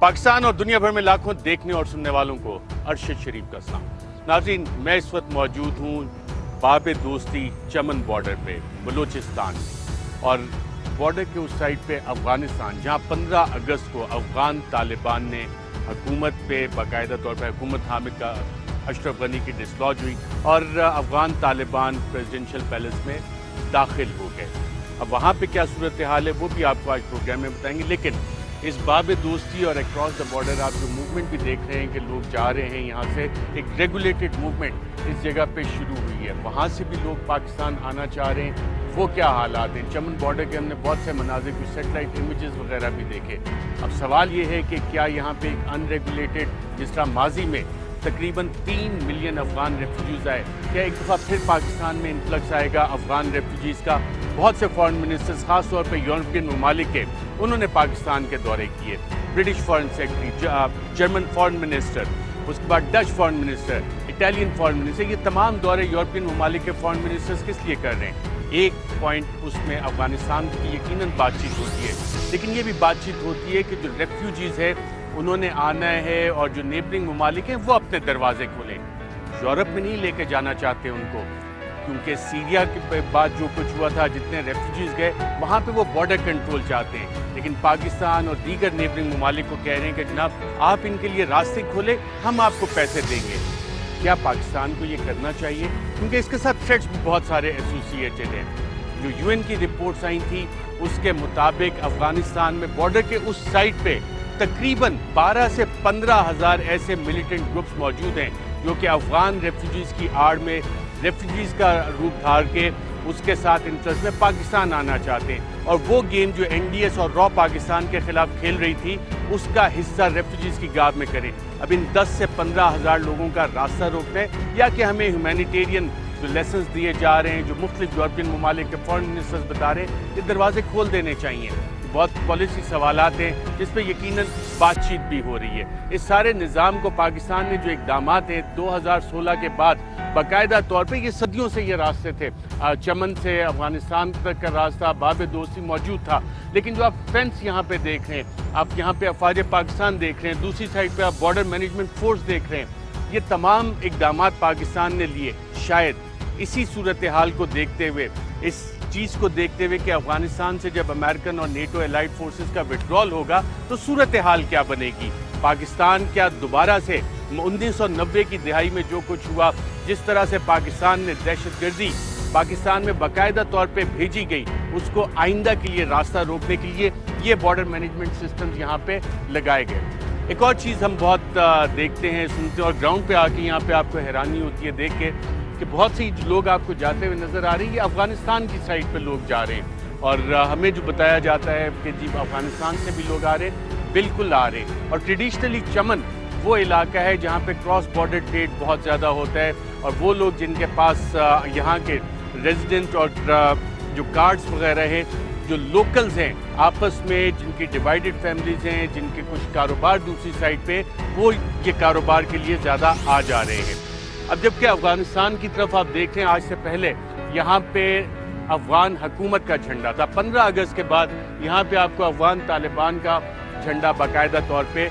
پاکستان اور دنیا بھر میں لاکھوں دیکھنے اور سننے والوں کو ارشد شریف کا سلام۔ ناظرین، میں اس وقت موجود ہوں باب دوستی چمن بارڈر پہ بلوچستان میں، اور بارڈر کے اس سائڈ پہ افغانستان، جہاں 15 اگست کو افغان طالبان نے حکومت پہ باقاعدہ طور پہ حکومت حامد کا اشرف غنی کی ڈسلوج ہوئی اور افغان طالبان پریزیڈنشل پیلس میں داخل ہو گئے۔ اب وہاں پہ کیا صورتحال ہے وہ بھی آپ کو آج پروگرام میں بتائیں گے، لیکن اس باب دوستی اور اکراس دا بارڈر آپ جو موومنٹ بھی دیکھ رہے ہیں کہ لوگ جا رہے ہیں یہاں سے، ایک ریگولیٹڈ موومنٹ اس جگہ پہ شروع ہوئی ہے، وہاں سے بھی لوگ پاکستان آنا چاہ رہے ہیں۔ وہ کیا حالات ہیں چمن بارڈر کے؟ ہم نے بہت سے مناظر کی سیٹلائٹ امیجز وغیرہ بھی دیکھے۔ اب سوال یہ ہے کہ کیا یہاں پہ ایک ان ریگولیٹڈ، جس طرح ماضی میں تقریباً 3 ملین افغان ریفیوجیز آئے، کیا ایک دفعہ پھر پاکستان میں انفلکس آئے گا افغان ریفیوجیز کا؟ بہت سے فارن منسٹرز، خاص طور پہ یورپین ممالک کے، انہوں نے پاکستان کے دورے کیے۔ British foreign secretary, German foreign minister, اس کے بعد Dutch foreign minister, Italian foreign minister, یہ تمام دورے یورپین ممالک کے فارن منسٹرز کس لیے کر رہے ہیں؟ ایک پوائنٹ اس میں افغانستان کی یقیناً بات چیت ہوتی ہے، لیکن یہ بھی بات چیت ہوتی ہے کہ جو ریفیوجیز ہے انہوں نے آنا ہے، اور جو نیبرنگ ممالک ہیں وہ اپنے دروازے کھولیں۔ یورپ میں نہیں لے کے جانا چاہتے ان کو، کیونکہ سیریا کے بعد جو کچھ ہوا تھا، جتنے ریفیوجیز گئے وہاں پہ وہ بارڈر کنٹرول چاہتے ہیں، لیکن پاکستان اور دیگر نیبرنگ ممالک کو کہہ رہے ہیں کہ جناب آپ ان کے لیے راستے کھولیں، ہم آپ کو پیسے دیں گے۔ کیا پاکستان کو یہ کرنا چاہیے؟ کیونکہ اس کے ساتھ تھریٹس بھی بہت سارے ایسوسیٹڈ ہیں۔ جو UN کی رپورٹس آئی تھیں اس کے مطابق افغانستان میں بارڈر کے اس سائٹ پہ تقریباً 12 سے 15 ہزار ایسے ملیٹنٹ گروپس موجود ہیں جو کہ افغان ریفیوجیز کی آڑ میں، ریفیوجیز کا روپ دھار کے اس کے ساتھ انٹرسٹ میں پاکستان آنا چاہتے ہیں، اور وہ گیم جو NDS اور را پاکستان کے خلاف کھیل رہی تھی اس کا حصہ ریفیوجیز کی گاہ میں کریں۔ اب ان 10 سے 15 ہزار لوگوں کا راستہ روکنا ہے، یا کہ ہمیں ہیومینیٹیرین جو لیسنز دیے جا رہے ہیں، جو مختلف یورپین ممالک کے فارن منسٹرز بتا رہے ہیں، یہ دروازے کھول دینے چاہیے۔ بہت پالیسی سوالات ہیں جس پہ یقیناً بات چیت بھی ہو رہی ہے۔ اس سارے نظام کو پاکستان نے جو اقدامات ہیں 2016 کے بعد باقاعدہ طور پہ، یہ صدیوں سے یہ راستے تھے، چمن سے افغانستان تک کا راستہ باب دوستی موجود تھا، لیکن جو آپ فینس یہاں پہ دیکھ رہے ہیں، آپ یہاں پہ افواج پاکستان دیکھ رہے ہیں، دوسری سائڈ پہ آپ بارڈر مینجمنٹ فورس دیکھ رہے ہیں، یہ تمام اقدامات پاکستان نے لیے شاید اسی صورتحال کو دیکھتے ہوئے، اس چیز کو دیکھتے ہوئے کہ افغانستان سے جب امریکن اور نیٹو الائیڈ فورسز کا وڈرال ہوگا تو صورتحال کیا بنے گی؟ پاکستان کیا دوبارہ سے 1990 کی دہائی میں جو کچھ ہوا، جس طرح سے پاکستان نے دہشت گردی پاکستان میں باقاعدہ طور پہ بھیجی گئی، اس کو آئندہ کے لیے راستہ روکنے کے لیے یہ بارڈر مینجمنٹ سسٹمز یہاں پہ لگائے گئے۔ ایک اور چیز ہم بہت دیکھتے ہیں، سنتے ہیں، اور گراؤنڈ پہ آ کے یہاں پہ آپ کو حیرانی ہوتی ہے دیکھ کے کہ بہت سی لوگ آپ کو جاتے ہوئے نظر آ رہی ہے، یہ افغانستان کی سائڈ پہ لوگ جا رہے ہیں، اور ہمیں جو بتایا جاتا ہے کہ جی افغانستان سے بھی لوگ آ رہے ہیں، بالکل آ رہے ہیں۔ اور ٹریڈیشنلی چمن وہ علاقہ ہے جہاں پہ کراس بارڈر ٹریڈ بہت زیادہ ہوتا ہے، اور وہ لوگ جن کے پاس یہاں کے ریزیڈنٹ اور جو کارڈز وغیرہ ہیں، جو لوکلز ہیں آپس میں، جن کی ڈیوائیڈڈ فیملیز ہیں، جن کے کچھ کاروبار دوسری سائڈ پہ، وہ یہ کاروبار کے لیے زیادہ آ جا رہے ہیں۔ اب جبکہ افغانستان کی طرف آپ دیکھیں، آج سے پہلے یہاں پہ افغان حکومت کا جھنڈا تھا، 15 اگست کے بعد یہاں پہ آپ کو افغان طالبان کا جھنڈا باقاعدہ طور پہ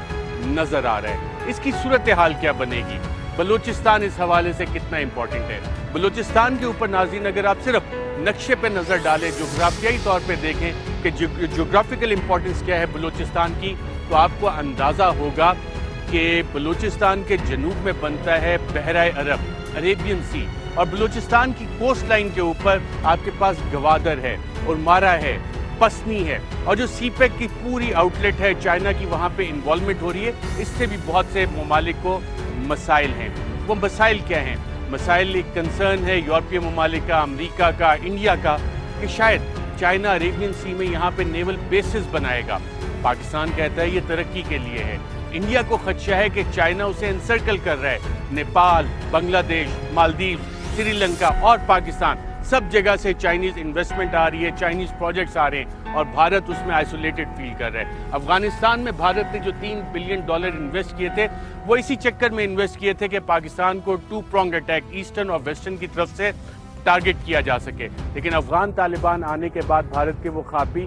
نظر آ رہا ہے۔ اس کی صورتحال کیا بنے گی؟ بلوچستان اس حوالے سے کتنا امپورٹنٹ ہے؟ بلوچستان کے اوپر ناظرین اگر آپ صرف نقشے پہ نظر ڈالیں، جغرافیائی طور پہ دیکھیں کہ جغرافیکل امپورٹنس کیا ہے بلوچستان کی، تو آپ کو اندازہ ہوگا کہ بلوچستان کے جنوب میں بنتا ہے بحرۂ عرب، عریبین سی، اور بلوچستان کی کوسٹ لائن کے اوپر آپ کے پاس گوادر ہے، اور مارا ہے، پسنی ہے، اور جو سی پیک کی پوری آؤٹ لیٹ ہے چائنا کی، وہاں پہ انوالومنٹ ہو رہی ہے۔ اس سے بھی بہت سے ممالک کو مسائل ہیں۔ وہ مسائل کیا ہیں؟ مسائل ایک کنسرن ہے یورپین ممالک کا، امریکہ کا، انڈیا کا، کہ شاید چائنا عریبین سی میں یہاں پہ نیول بیسز بنائے گا۔ پاکستان کہتا ہے یہ ترقی کے لیے ہے۔ انڈیا کو خدشہ ہے کہ چائنا اسے انسرکل کر رہا ہے۔ نیپال، بنگلہ دیش، مالدیو، سری لنکا اور پاکستان، سب جگہ سے چائنیز انویسٹمنٹ آ رہی ہے، چائنیز پروجیکٹس آ رہے ہیں، اور بھارت اس میں آئسولیٹڈ فیل کر رہا ہے۔ افغانستان میں بھارت نے جو $3 بلین انویسٹ کیے تھے، وہ اسی چکر میں انویسٹ کیے تھے کہ پاکستان کو 2 پرونگ اٹیک ایسٹرن اور ویسٹرن کی طرف سے ٹارگٹ کیا جا سکے، لیکن افغان طالبان آنے کے بعد بھارت کے وہ خواب بھی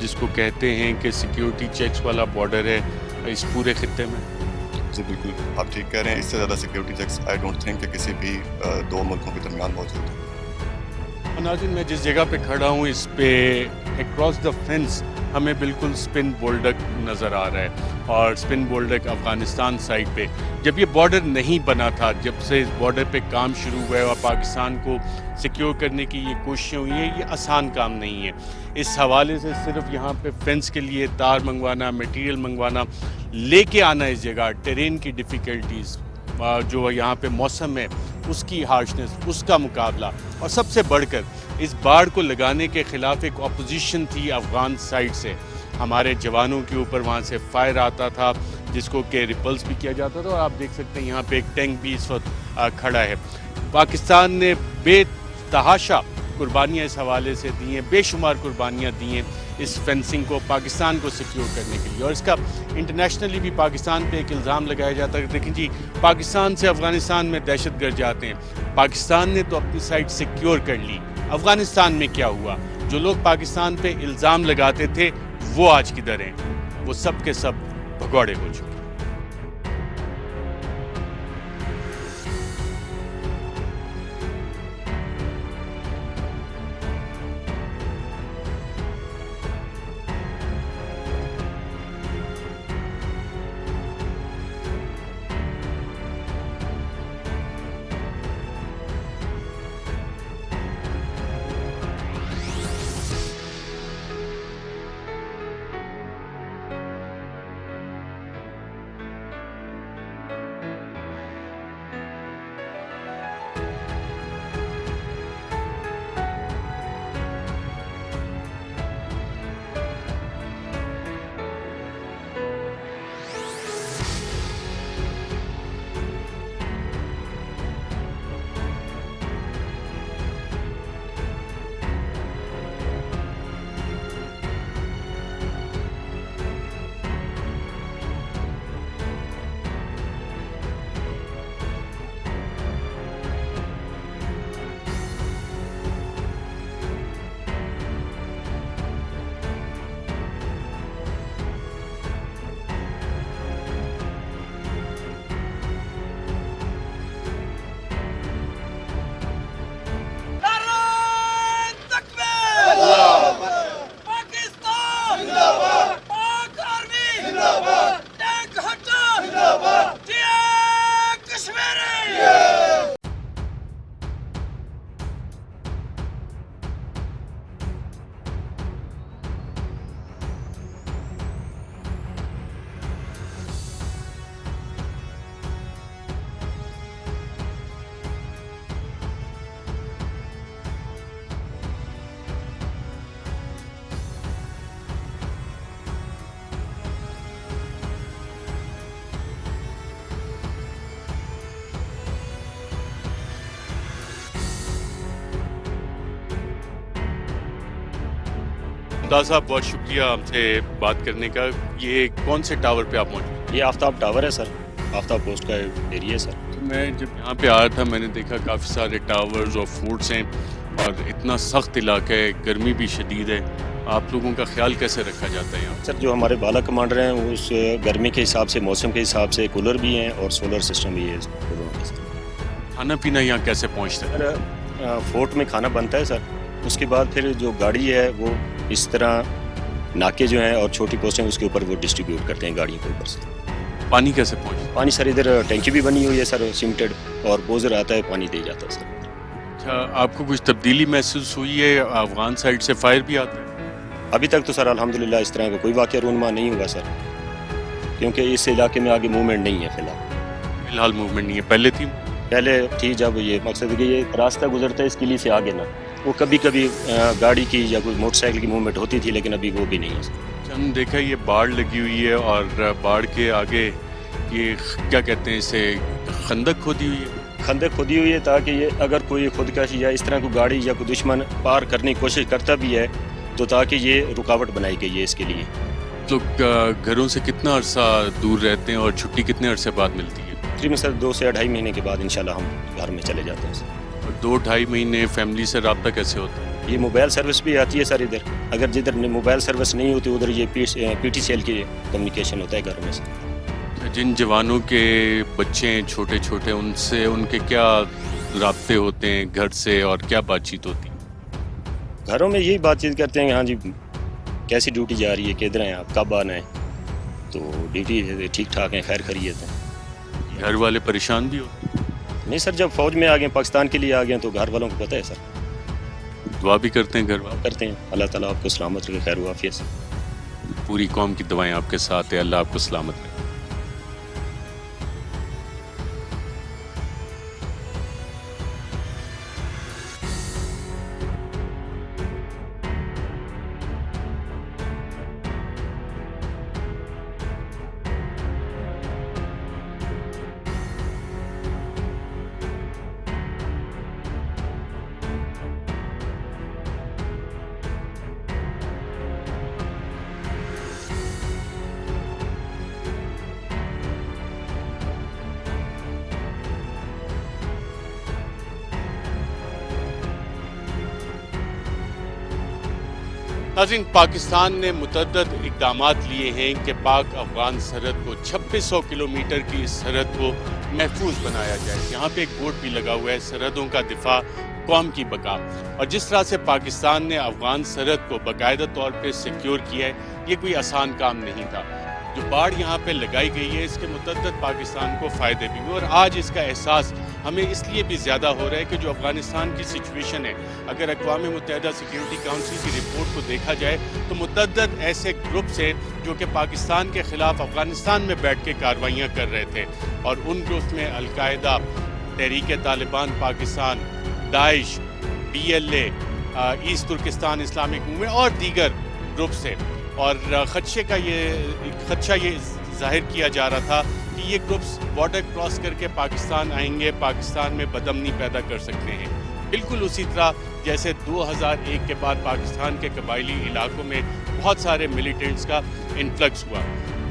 جس کو کہتے ہیں کہ سیکیورٹی چیکس والا بارڈر ہے اس پورے خطے میں؟ جی بالکل آپ ٹھیک کہہ رہے ہیں، اس سے زیادہ security checks I don't think کہ کسی بھی دو ملکوں کے درمیان موجود ہیں۔ ناظرین میں جس جگہ پہ کھڑا ہوں اس پہ اکراس دا فینس ہمیں بالکل اسپن بولڈک نظر آ رہا ہے، اور اسپن بولڈک افغانستان سائڈ پہ جب یہ بارڈر نہیں بنا تھا، جب سے اس بارڈر پہ کام شروع ہوا ہے اور پاکستان کو سیکیور کرنے کی یہ کوششیں ہوئی ہیں، یہ آسان کام نہیں ہے۔ اس حوالے سے صرف یہاں پہ فینس کے لیے تار منگوانا، میٹیریل منگوانا، لے کے آنا اس جگہ، ٹرین کی ڈیفیکلٹیز، جو یہاں پہ موسم ہے اس کی ہارشنس، اس کا مقابلہ، اور سب سے بڑھ کر اس باڑ کو لگانے کے خلاف ایک اپوزیشن تھی افغان سائڈ سے۔ ہمارے جوانوں کے اوپر وہاں سے فائر آتا تھا جس کو کہ ریپلس بھی کیا جاتا تھا، اور آپ دیکھ سکتے ہیں یہاں پہ ایک ٹینک بھی اس وقت کھڑا ہے۔ پاکستان نے بے تحاشا قربانیاں اس حوالے سے دی ہیں، بے شمار قربانیاں دی ہیں اس فینسنگ کو، پاکستان کو سیکیور کرنے کے لیے، اور اس کا انٹرنیشنلی بھی پاکستان پہ ایک الزام لگایا جاتا ہے کہ دیکھیں جی پاکستان سے افغانستان میں دہشت گرد جاتے ہیں۔ پاکستان نے تو اپنی سائڈ سیکیور کر لی، افغانستان میں کیا ہوا؟ جو لوگ پاکستان پہ الزام لگاتے تھے وہ آج کدھر ہیں؟ وہ سب کے سب بھگوڑے ہو چکے۔ ممتاز صاحب بہت شکریہ ہم سے بات کرنے کا۔ یہ کون سے ٹاور پہ آپ موجود ہیں؟ یہ آفتاب ٹاور ہے سر، آفتاب پوسٹ کا ایریا ہے سر۔ میں جب یہاں پہ آیا تھا میں نے دیکھا کافی سارے ٹاورز اور فورٹس ہیں، اور اتنا سخت علاقہ ہے، گرمی بھی شدید ہے۔ آپ لوگوں کا خیال کیسے رکھا جاتا ہے یہاں؟ سر جو ہمارے بالا کمانڈر ہیں وہ اس گرمی کے حساب سے، موسم کے حساب سے کولر بھی ہیں اور سولر سسٹم بھی ہے کولروں کے ساتھ۔ کھانا پینا یہاں کیسے پہنچتا ہے؟ سر فورٹ میں کھانا بنتا ہے سر، اس کے بعد پھر جو گاڑی ہے وہ اس طرح ناکے جو ہیں اور چھوٹی پوسٹیں اس کے اوپر وہ ڈسٹریبیوٹ کرتے ہیں گاڑیوں کے اوپر سے۔ پانی کیسے پہنچتا ہے؟ پانی سر ادھر ٹینکی بھی بنی ہوئی ہے سر سیمنٹڈ، اور بوزر آتا ہے پانی دے جاتا ہے سر۔ اچھا، آپ کو کچھ تبدیلی محسوس ہوئی ہے؟ افغان سائڈ سے فائر بھی آتا ہے؟ ابھی تک تو سر الحمدللہ اس طرح کا کوئی واقعہ رونما نہیں ہوا سر، کیونکہ اس علاقے میں آگے موومنٹ نہیں ہے فی الحال۔ فی الحال موومنٹ نہیں ہے، پہلے تھی؟ پہلے تھی، جب یہ مقصد کہ یہ راستہ گزرتا ہے اس قلعے سے آگے نہ، وہ کبھی کبھی گاڑی کی یا کوئی موٹر سائیکل کی موومنٹ ہوتی تھی، لیکن ابھی وہ بھی نہیں ہے۔ ہم دیکھا یہ باڑ لگی ہوئی ہے، اور باڑ کے آگے یہ کیا کہتے ہیں اسے، خندق کھودی ہوئی ہے۔ خندق کھودی ہوئی ہے تاکہ یہ اگر کوئی خودکشی یا اس طرح کی گاڑی یا کوئی دشمن پار کرنے کی کوشش کرتا بھی ہے تو تاکہ یہ رکاوٹ بنائی گئی ہے اس کے لیے۔ تو گھروں سے کتنا عرصہ دور رہتے ہیں اور چھٹی کتنے عرصے بعد ملتی ہے؟ تقریباً سر 2 سے 2.5 مہینے کے بعد انشاءاللہ ہم گھر میں چلے جاتے ہیں سر۔ اور 2-2.5 مہینے فیملی سے رابطہ کیسے ہوتا ہے؟ یہ موبائل سروس بھی آتی ہے سر ادھر. اگر جدھر موبائل سروس نہیں ہوتی ادھر یہ پی ٹی سی ایل کی کمیونیکیشن ہوتا ہے گھروں میں سے. جن جوانوں کے بچے ہیں چھوٹے چھوٹے ان سے ان کے کیا رابطے ہوتے ہیں گھر سے اور کیا بات چیت ہوتی ہے؟ گھروں میں یہی بات چیت کرتے ہیں کہ ہاں جی کیسی ڈیوٹی جا رہی ہے, کدھر ہیں آپ, کب آنا ہے. تو ڈیوٹی ٹھیک ٹھاک ہیں, خیر خیریت ہیں. گھر والے پریشان بھی ہوتے ہیں؟ نہیں سر, جب فوج میں آ گئے پاکستان کے لیے آ گئے تو گھر والوں کو پتہ ہے سر. دعا بھی کرتے ہیں گھر والے؟ کرتے ہیں, اللہ تعالیٰ آپ کو سلامت رکھے, خیر و عافیت سے. پوری قوم کی دعائیں آپ کے ساتھ ہے, اللہ آپ کو سلامت رکھے. ناظرین, پاکستان نے متعدد اقدامات لیے ہیں کہ پاک افغان سرحد کو 2600 کلومیٹر کی اس سرحد کو محفوظ بنایا جائے. یہاں پہ ایک بورڈ بھی لگا ہوا ہے, سرحدوں کا دفاع قوم کی بقا. اور جس طرح سے پاکستان نے افغان سرحد کو باقاعدہ طور پہ سیکیور کیا ہے, یہ کوئی آسان کام نہیں تھا. جو باڑ یہاں پہ لگائی گئی ہے اس کے متعدد پاکستان کو فائدے بھی ہوئے, اور آج اس کا احساس ہمیں اس لیے بھی زیادہ ہو رہا ہے کہ جو افغانستان کی سچویشن ہے, اگر اقوام متحدہ سیکیورٹی کونسل کی رپورٹ کو دیکھا جائے تو متعدد ایسے گروپس ہیں جو کہ پاکستان کے خلاف افغانستان میں بیٹھ کے کارروائیاں کر رہے تھے. اور ان گروپس میں Al Qaeda, Tehrik Taliban Pakistan, Daesh, BLA, East Turkestan Islamic Movement اور دیگر گروپس ہیں. اور خدشہ یہ ظاہر کیا جا رہا تھا کہ یہ گروپس بارڈر کراس کر کے پاکستان آئیں گے, پاکستان میں بدامنی پیدا کر سکتے ہیں. بالکل اسی طرح جیسے 2001 کے بعد پاکستان کے قبائلی علاقوں میں بہت سارے ملیٹنٹس کا انفلکس ہوا.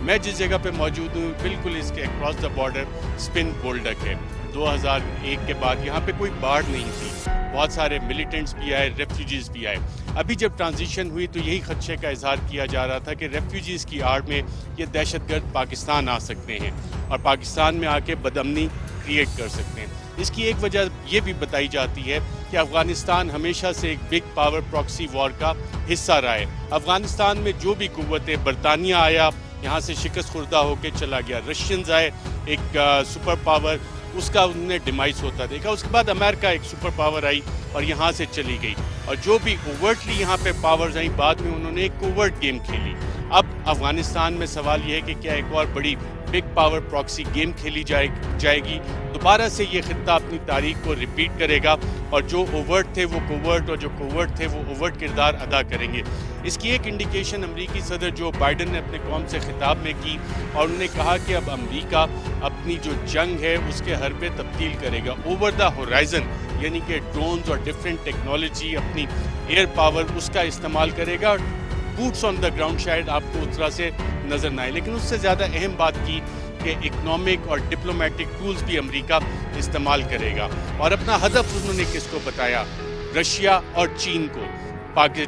میں جس جگہ پہ موجود ہوں بالکل اس کے اکراس دا بارڈر سپن بولڈک ہے. 2001 کے بعد یہاں پہ کوئی باڑ نہیں تھی, بہت سارے ملیٹنٹس بھی آئے, ریفیوجیز بھی آئے. ابھی جب ٹرانزیشن ہوئی تو یہی خدشے کا اظہار کیا جا رہا تھا کہ ریفیوجیز کی آڑ میں یہ دہشت گرد پاکستان آ سکتے ہیں اور پاکستان میں آ کے بدامنی کریٹ کر سکتے ہیں. اس کی ایک وجہ یہ بھی بتائی جاتی ہے کہ افغانستان ہمیشہ سے ایک بگ پاور پراکسی وار کا حصہ رہا ہے. افغانستان میں جو بھی قوتیں, برطانیہ آیا یہاں سے شکست خوردہ ہو کے چلا گیا, رشینز آئے ایک سپر پاور, اس کا انہوں نے ڈیمائز ہوتا دیکھا. اس کے بعد امریکہ ایک سپر پاور آئی اور یہاں سے چلی گئی, اور جو بھی اوورٹلی یہاں پہ پاورز آئیں بعد میں انہوں نے ایک کوورٹ گیم کھیلی. اب افغانستان میں سوال یہ ہے کہ کیا ایک اور بڑی بگ پاور پراکسی گیم کھیلی جائے گی, دوبارہ سے یہ خطہ اپنی تاریخ کو ریپیٹ کرے گا اور جو اوورٹ تھے وہ کوورٹ اور جو کوورٹ تھے وہ اوورٹ کردار ادا کریں گے. اس کی ایک انڈیکیشن امریکی صدر جو بائیڈن نے اپنے قوم سے خطاب میں کی, اور انہوں نے کہا کہ اب امریکہ اپنی جو جنگ ہے اس کے حربے تبدیل کرے گا اوور دا ہورائزن, یعنی کہ ڈرونز اور ڈیفرنٹ ٹیکنالوجی, اپنی ایئر پاور اس کا استعمال کرے گا. بوٹس آن دا گراؤنڈ شاید آپ کو اس طرح سے نظر نہ آئے, لیکن اس سے زیادہ اہم بات کی کہ اکنامک اور ڈپلومیٹک ٹولز بھی امریکہ استعمال کرے گا. اور اپنا ہدف انہوں نے کس کو بتایا, رشیا اور چین کو.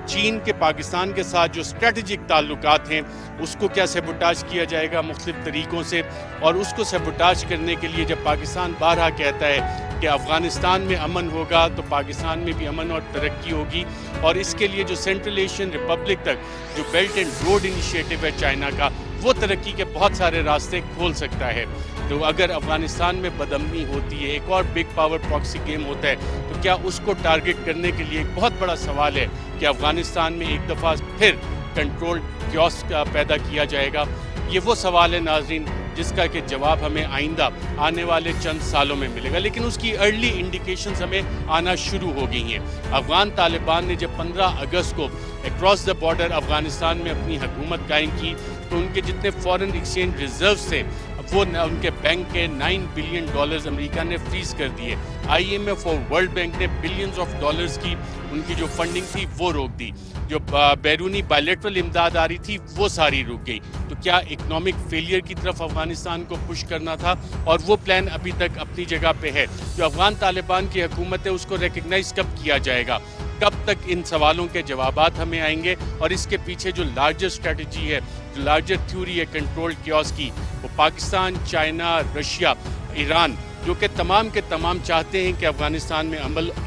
چین کے پاکستان کے ساتھ جو اسٹریٹجک تعلقات ہیں اس کو کیا سیبوٹاج کیا جائے گا مختلف طریقوں سے, اور اس کو سیبوٹاج کرنے کے لیے جب پاکستان بارہا کہتا ہے کہ افغانستان میں امن ہوگا تو پاکستان میں بھی امن اور ترقی ہوگی, اور اس کے لیے جو سینٹرل ایشین ریپبلک تک جو بیلٹ اینڈ روڈ انیشیٹو ہے چائنا کا, وہ ترقی کے بہت سارے راستے کھول سکتا ہے. تو اگر افغانستان میں بدامنی ہوتی ہے, ایک اور بگ پاور پراکسی گیم ہوتا ہے, تو کیا اس کو ٹارگٹ کرنے کے لیے ایک بہت بڑا سوال ہے کہ افغانستان میں ایک دفعہ پھر کنٹرول کیوس پیدا کیا جائے گا. یہ وہ سوال ہے ناظرین جس کا کہ جواب ہمیں آئندہ آنے والے چند سالوں میں ملے گا, لیکن اس کی ارلی انڈیکیشنز ہمیں آنا شروع ہو گئی ہیں. افغان طالبان نے جب 15 اگست کو اکراس دا بارڈر افغانستان میں اپنی حکومت قائم کی تو ان کے جتنے فارن ایکسچینج ریزروز تھے وہ ان کے بینک کے $9 بلین امریکہ نے فریز کر دیے. IMF اور ورلڈ بینک نے بلینز آف ڈالرز کی ان کی جو فنڈنگ تھی وہ روک دی. جو بیرونی بائیلیٹرل امداد آ رہی تھی وہ ساری رک گئی. تو کیا اکنامک فیلئر کی طرف افغانستان کو پش کرنا تھا, اور وہ پلان ابھی تک اپنی جگہ پہ ہے. جو افغان طالبان کی حکومت ہے اس کو ریکگنائز کب کیا جائے گا, کب تک ان سوالوں کے جوابات ہمیں آئیں گے اور اس کے پیچھے جو لارجر اسٹریٹجی ہے، جو لارجر تھیوری ہے کنٹرول کیوس کی، وہ پاکستان، چائنا، رشیا، ایران، جو کہ تمام کے تمام چاہتے ہیں کہ افغانستان میں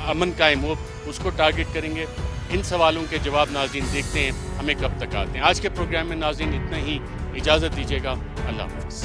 امن قائم ہو، اس کو ٹارگٹ کریں گے؟ ان سوالوں کے جواب ناظرین دیکھتے ہیں ہمیں کب تک آتے ہیں۔ آج کے پروگرام میں ناظرین اتنا ہی، اجازت دیجیے گا، اللہ حافظ۔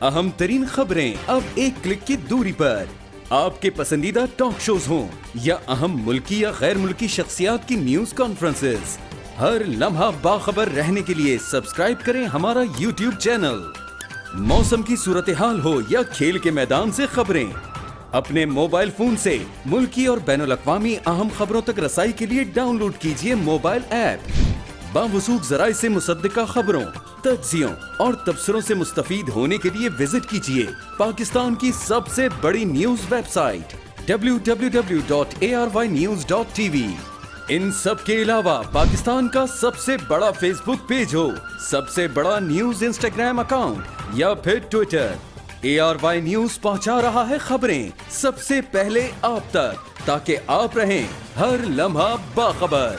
اہم ترین خبریں اب ایک کلک کی دوری پر، آپ کے پسندیدہ ٹاک شوز ہوں یا اہم ملکی یا غیر ملکی شخصیات کی نیوز کانفرنسز، ہر لمحہ باخبر رہنے کے لیے سبسکرائب کریں ہمارا یوٹیوب چینل۔ موسم کی صورتحال ہو یا کھیل کے میدان سے خبریں، اپنے موبائل فون سے ملکی اور بین الاقوامی اہم خبروں تک رسائی کے لیے ڈاؤن لوڈ کیجیے موبائل ایپ۔ باوثوق ذرائع سے مصدقہ خبروں، تجزیوں اور تبصروں سے مستفید ہونے کے لیے وزٹ کیجیے پاکستان کی سب سے بڑی نیوز ویب سائٹ www.arYnews.tv۔ ان سب کے علاوہ پاکستان کا سب سے بڑا فیس بک پیج ہو، سب سے بڑا نیوز انسٹاگرام اکاؤنٹ یا پھر ٹویٹر، ARY نیوز پہنچا رہا ہے خبریں سب سے پہلے آپ تک، تاکہ آپ رہیں ہر لمحہ باخبر۔